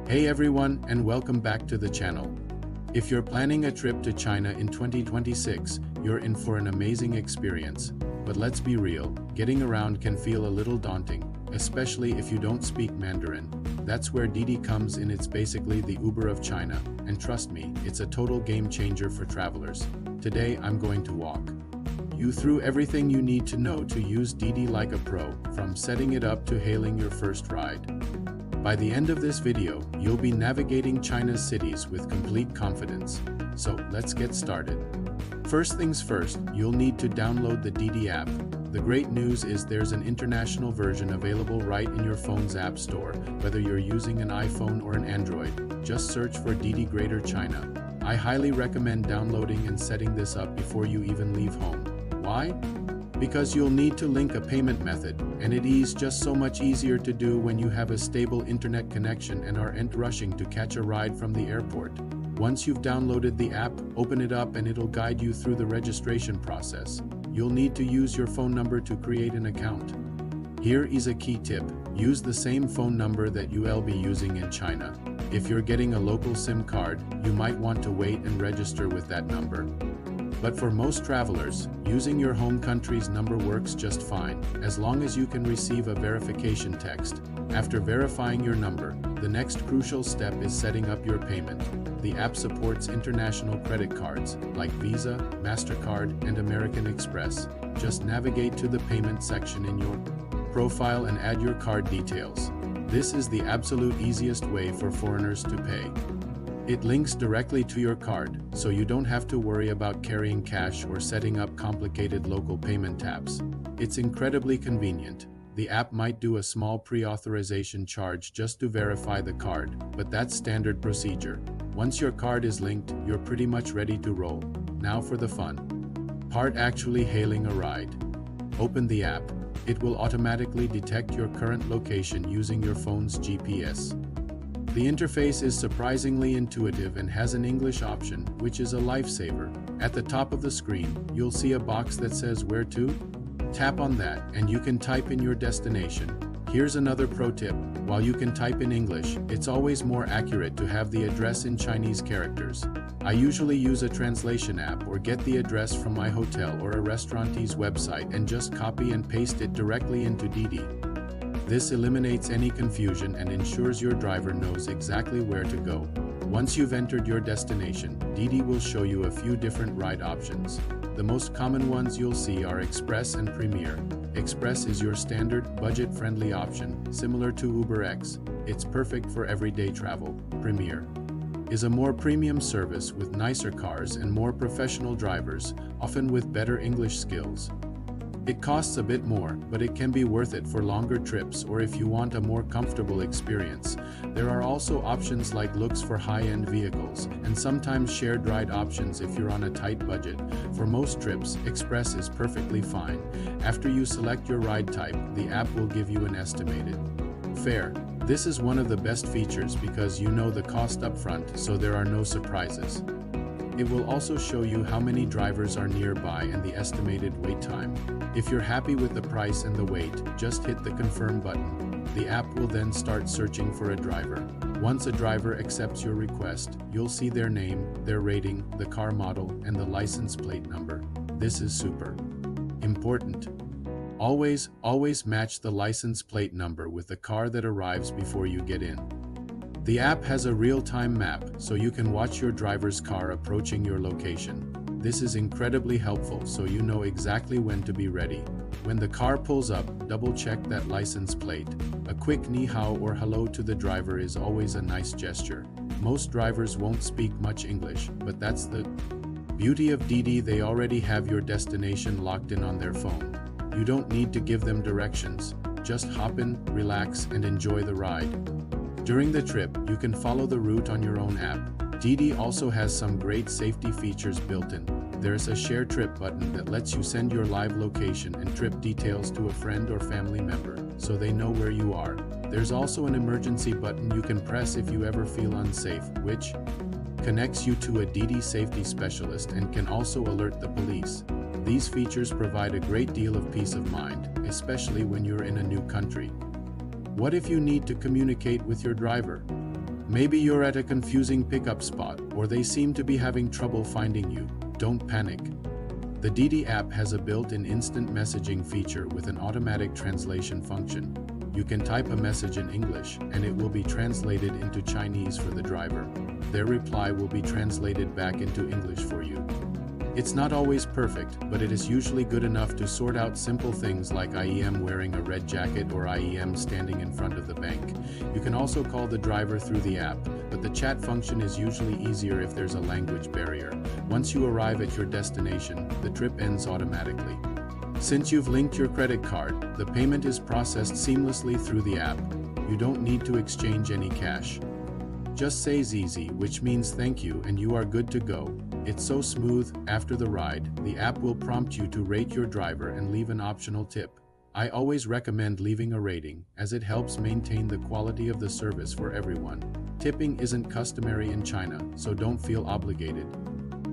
Hey everyone, and welcome back to the channel. If you're planning a trip to China in 2026, you're in for an amazing experience. But let's be real, getting around can feel a little daunting, especially if you don't speak Mandarin. That's where Didi comes in. It's basically the Uber of China, and trust me, it's a total game changer for travelers. Today I'm going to walk you through everything you need to know to use Didi like a pro, from setting it up to hailing your first ride. By the end of this video, you'll be navigating China's cities with complete confidence. So let's get started. First things first, you'll need to download the Didi app. The great news is there's an international version available right in your phone's app store. Whether you're using an iPhone or an Android, just search for Didi Greater China. I highly recommend downloading and setting this up before you even leave home. Why? Because you'll need to link a payment method, and it is just so much easier to do when you have a stable internet connection and aren't rushing to catch a ride from the airport. Once you've downloaded the app, open it up and it'll guide you through the registration process. You'll need to use your phone number to create an account. Here is a key tip: use the same phone number that you'll be using in China. If you're getting a local SIM card, you might want to wait and register with that number. But for most travelers, using your home country's number works just fine, as long as you can receive a verification text. After verifying your number, the next crucial step is setting up your payment. The app supports international credit cards, like Visa, Mastercard, and American Express. Just navigate to the payment section in your profile and add your card details. This is the absolute easiest way for foreigners to pay. It links directly to your card, so you don't have to worry about carrying cash or setting up complicated local payment taps. It's incredibly convenient. The app might do a small pre-authorization charge just to verify the card, but that's standard procedure. Once your card is linked, you're pretty much ready to roll. Now for the fun part: actually hailing a ride. Open the app. It will automatically detect your current location using your phone's GPS. The interface is surprisingly intuitive and has an English option, which is a lifesaver. At the top of the screen, you'll see a box that says "Where to?" Tap on that, and you can type in your destination. Here's another pro tip: while you can type in English, it's always more accurate to have the address in Chinese characters. I usually use a translation app or get the address from my hotel or a restaurantee's website and just copy and paste it directly into Didi. This eliminates any confusion and ensures your driver knows exactly where to go. Once you've entered your destination, Didi will show you a few different ride options. The most common ones you'll see are Express and Premier. Express is your standard, budget-friendly option, similar to UberX. It's perfect for everyday travel. Premier is a more premium service with nicer cars and more professional drivers, often with better English skills. It costs a bit more, but it can be worth it for longer trips or if you want a more comfortable experience. There are also options like Looks for high-end vehicles, and sometimes shared ride options if you're on a tight budget. For most trips, Express is perfectly fine. After you select your ride type, the app will give you an estimated fare. This is one of the best features because you know the cost up front, so there are no surprises. It will also show you how many drivers are nearby and the estimated wait time. If you're happy with the price and the wait, just hit the confirm button. The app will then start searching for a driver. Once a driver accepts your request, you'll see their name, their rating, the car model, and the license plate number. This is super important. Always match the license plate number with the car that arrives before you get in. The app has a real-time map, so you can watch your driver's car approaching your location. This is incredibly helpful, so you know exactly when to be ready. When the car pulls up, double-check that license plate. A quick ni hao or hello to the driver is always a nice gesture. Most drivers won't speak much English, but that's the beauty of Didi. They already have your destination locked in on their phone. You don't need to give them directions. Just hop in, relax, and enjoy the ride. During the trip, you can follow the route on your own app. Didi also has some great safety features built in. There's a share trip button that lets you send your live location and trip details to a friend or family member, so they know where you are. There's also an emergency button you can press if you ever feel unsafe, which connects you to a Didi safety specialist and can also alert the police. These features provide a great deal of peace of mind, especially when you're in a new country. What if you need to communicate with your driver? Maybe you're at a confusing pickup spot, or they seem to be having trouble finding you. Don't panic. The Didi app has a built-in instant messaging feature with an automatic translation function. You can type a message in English, and it will be translated into Chinese for the driver. Their reply will be translated back into English for you. It's not always perfect, but it is usually good enough to sort out simple things like I am wearing a red jacket or I am standing in front of the bank. You can also call the driver through the app, but the chat function is usually easier if there's a language barrier. Once you arrive at your destination, the trip ends automatically. Since you've linked your credit card, the payment is processed seamlessly through the app. You don't need to exchange any cash. Just say Zizi, which means thank you, and you are good to go. It's so smooth. After the ride, the app will prompt you to rate your driver and leave an optional tip. I always recommend leaving a rating, as it helps maintain the quality of the service for everyone. Tipping isn't customary in China, so don't feel obligated.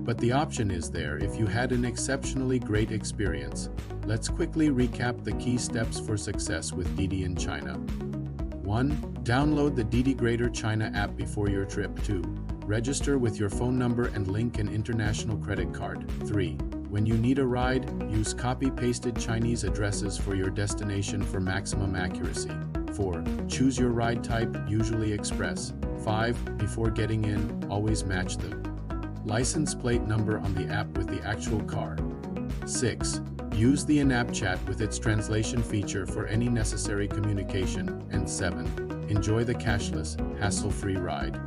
But the option is there if you had an exceptionally great experience. Let's quickly recap the key steps for success with Didi in China. 1. Download the Didi Greater China app before your trip. 2. Register with your phone number and link an international credit card. 3. When you need a ride, use copy-pasted Chinese addresses for your destination for maximum accuracy. 4. Choose your ride type, usually express. 5. Before getting in, always match the license plate number on the app with the actual car. 6. Use the in-app chat with its translation feature for any necessary communication. And 7. Enjoy the cashless, hassle-free ride.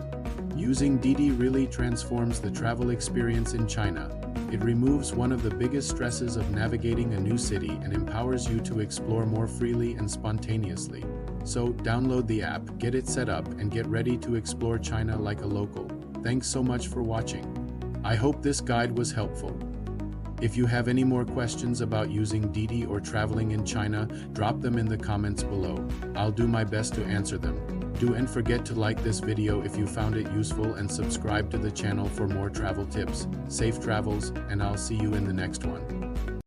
Using Didi really transforms the travel experience in China. It removes one of the biggest stresses of navigating a new city and empowers you to explore more freely and spontaneously. So, download the app, get it set up, and get ready to explore China like a local. Thanks so much for watching. I hope this guide was helpful. If you have any more questions about using Didi or traveling in China, drop them in the comments below. I'll do my best to answer them. Don't forget to like this video if you found it useful and subscribe to the channel for more travel tips. Safe travels, and I'll see you in the next one.